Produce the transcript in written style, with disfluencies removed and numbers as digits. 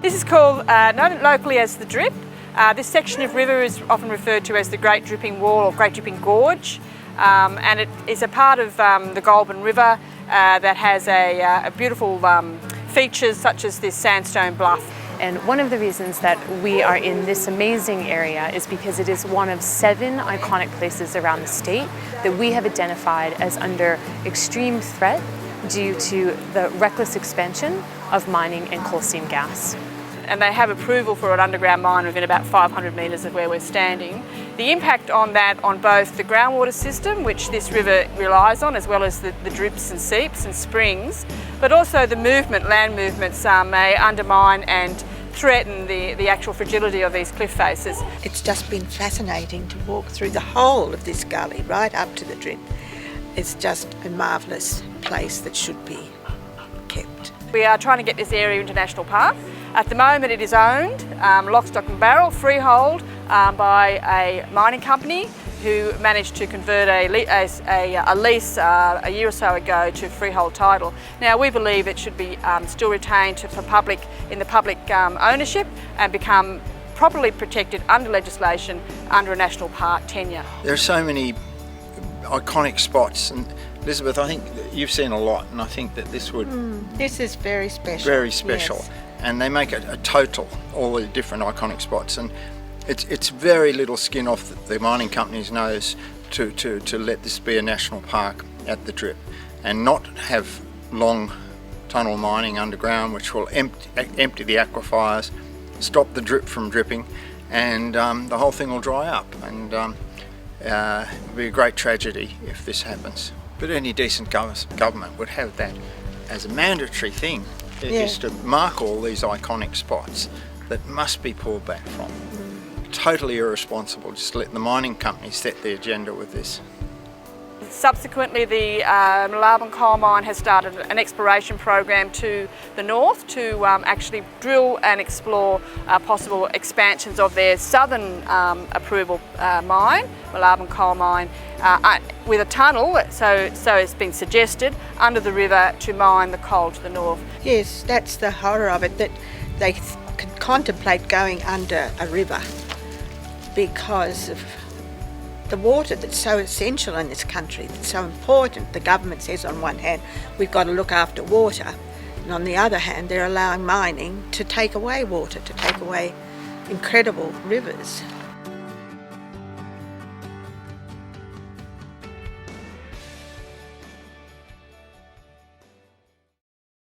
This is called, known locally as the Drip. This section of river is often referred to as the Great Dripping Wall or Great Dripping Gorge, and it is a part of the Goulburn River that has a beautiful features such as this sandstone bluff. And one of the reasons that we are in this amazing area is because it is one of 7 iconic places around the state that we have identified as under extreme threat due to the reckless expansion of mining and coal seam gas. And they have approval for an underground mine within about 500 metres of where we're standing. The impact on that on both the groundwater system, which this river relies on, as well as the drips and seeps and springs, but also the movement, land movements may undermine and threaten the actual fragility of these cliff faces. It's just been fascinating to walk through the whole of this gully right up to the Drip. It's just a marvellous place that should be kept. We are trying to get this area into National Park. At the moment it is owned, lock, stock and barrel, freehold, by a mining company who managed to convert a lease a year or so ago to freehold title. Now we believe it should be still retained in the public ownership and become properly protected under legislation under a national park tenure. There are so many iconic spots, and Elizabeth, I think you've seen a lot, and I think that this would... This is very special. Very special. Yes. And they make it a total, all the different iconic spots, and it's very little skin off the mining company's nose to let this be a national park at the Drip and not have long tunnel mining underground, which will empty the aquifers, stop the drip from dripping, and the whole thing will dry up, and it'll be a great tragedy if this happens. But any decent government would have that as a mandatory thing. Is to mark all these iconic spots that must be pulled back from. Totally irresponsible just to let the mining companies set the agenda with this. Subsequently, the Moolarben coal mine has started an exploration program to the north to actually drill and explore possible expansions of their southern approval mine, Moolarben coal mine, with a tunnel, so it's been suggested, under the river to mine the coal to the north. Yes, that's the horror of it, that they could contemplate going under a river because of the water that's so essential in this country, that's so important. The government says on one hand we've got to look after water, and on the other hand they're allowing mining to take away water, to take away incredible rivers.